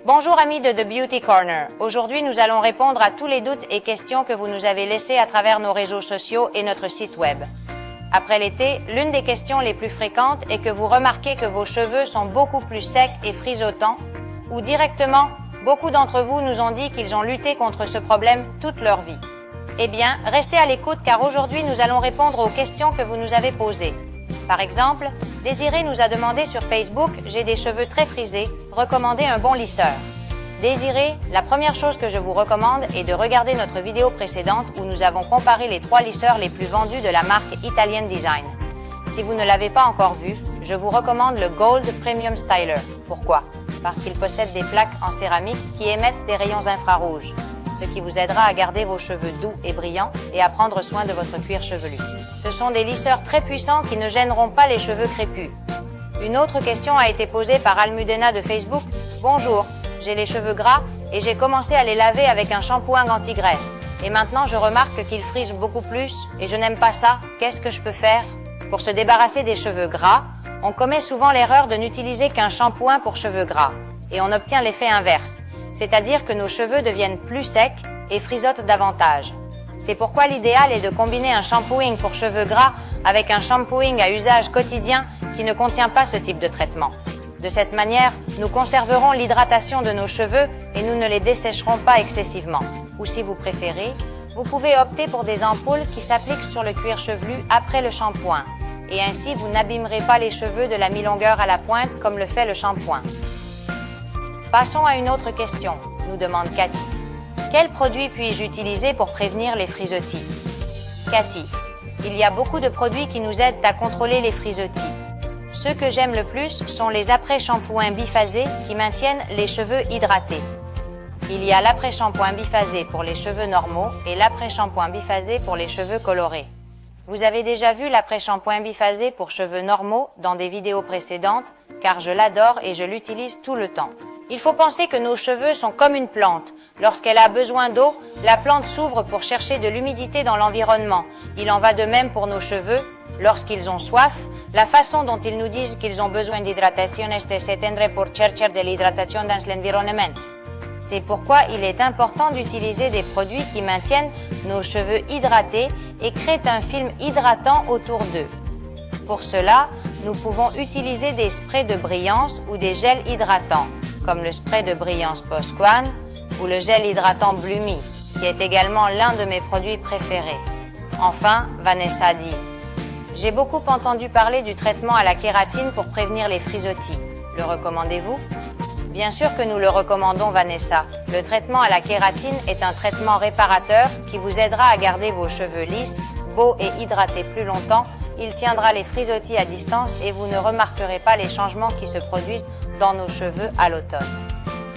Bonjour amis de The Beauty Corner. Aujourd'hui, nous allons répondre à tous les doutes et questions que vous nous avez laissés à travers nos réseaux sociaux et notre site web. Après l'été, l'une des questions les plus fréquentes est que vous remarquez que vos cheveux sont beaucoup plus secs et frisotants, ou directement, beaucoup d'entre vous nous ont dit qu'ils ont lutté contre ce problème toute leur vie. Eh bien, restez à l'écoute car aujourd'hui nous allons répondre aux questions que vous nous avez posées. Par exemple, Désiré nous a demandé sur Facebook « J'ai des cheveux très frisés, recommandez un bon lisseur ». Désiré, la première chose que je vous recommande est de regarder notre vidéo précédente où nous avons comparé les 3 lisseurs les plus vendus de la marque Italian Design. Si vous ne l'avez pas encore vu, je vous recommande le Gold Premium Styler. Pourquoi? Parce qu'il possède des plaques en céramique qui émettent des rayons infrarouges, ce qui vous aidera à garder vos cheveux doux et brillants et à prendre soin de votre cuir chevelu. Ce sont des lisseurs très puissants qui ne gêneront pas les cheveux crépus. Une autre question a été posée par Almudena de Facebook. Bonjour, j'ai les cheveux gras et j'ai commencé à les laver avec un shampoing anti-graisse. Et maintenant je remarque qu'ils frisent beaucoup plus et je n'aime pas ça. Qu'est-ce que je peux faire? Pour se débarrasser des cheveux gras, on commet souvent l'erreur de n'utiliser qu'un shampoing pour cheveux gras et on obtient l'effet inverse, c'est-à-dire que nos cheveux deviennent plus secs et frisotent davantage. C'est pourquoi l'idéal est de combiner un shampooing pour cheveux gras avec un shampooing à usage quotidien qui ne contient pas ce type de traitement. De cette manière, nous conserverons l'hydratation de nos cheveux et nous ne les dessécherons pas excessivement. Ou si vous préférez, vous pouvez opter pour des ampoules qui s'appliquent sur le cuir chevelu après le shampoing. Et ainsi, vous n'abîmerez pas les cheveux de la mi-longueur à la pointe comme le fait le shampoing. Passons à une autre question, nous demande Cathy. Quel produit puis-je utiliser pour prévenir les frisottis? Cathy, il y a beaucoup de produits qui nous aident à contrôler les frisottis. Ceux que j'aime le plus sont les après-shampoings biphasés qui maintiennent les cheveux hydratés. Il y a l'après-shampoing biphasé pour les cheveux normaux et l'après-shampoing biphasé pour les cheveux colorés. Vous avez déjà vu l'après-shampoing biphasé pour cheveux normaux dans des vidéos précédentes, car je l'adore et je l'utilise tout le temps. Il faut penser que nos cheveux sont comme une plante. Lorsqu'elle a besoin d'eau, la plante s'ouvre pour chercher de l'humidité dans l'environnement. Il en va de même pour nos cheveux. Lorsqu'ils ont soif, la façon dont ils nous disent qu'ils ont besoin d'hydratation est de s'éteindre pour chercher de l'hydratation dans l'environnement. C'est pourquoi il est important d'utiliser des produits qui maintiennent nos cheveux hydratés et créent un film hydratant autour d'eux. Pour cela, nous pouvons utiliser des sprays de brillance ou des gels hydratants, comme le spray de brillance Post-One ou le gel hydratant Blumi, qui est également l'un de mes produits préférés. Enfin, Vanessa dit « J'ai beaucoup entendu parler du traitement à la kératine pour prévenir les frisottis. Le recommandez-vous » Bien sûr que nous le recommandons, Vanessa. Le traitement à la kératine est un traitement réparateur qui vous aidera à garder vos cheveux lisses, beaux et hydratés plus longtemps. Il tiendra les frisottis à distance et vous ne remarquerez pas les changements qui se produisent dans nos cheveux à l'automne.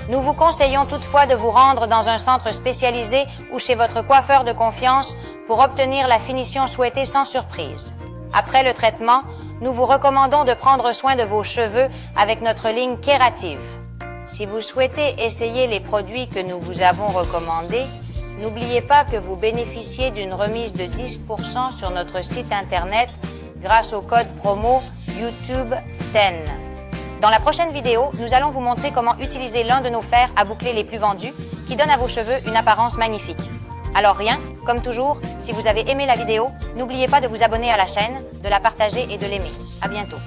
Nous vous conseillons toutefois de vous rendre dans un centre spécialisé ou chez votre coiffeur de confiance pour obtenir la finition souhaitée sans surprise. Après le traitement, nous vous recommandons de prendre soin de vos cheveux avec notre ligne Kérative. Si vous souhaitez essayer les produits que nous vous avons recommandés, n'oubliez pas que vous bénéficiez d'une remise de 10% sur notre site internet grâce au code promo YouTube10. Dans la prochaine vidéo, nous allons vous montrer comment utiliser l'un de nos fers à boucler les plus vendus qui donne à vos cheveux une apparence magnifique. Alors rien, comme toujours, si vous avez aimé la vidéo, n'oubliez pas de vous abonner à la chaîne, de la partager et de l'aimer. À bientôt.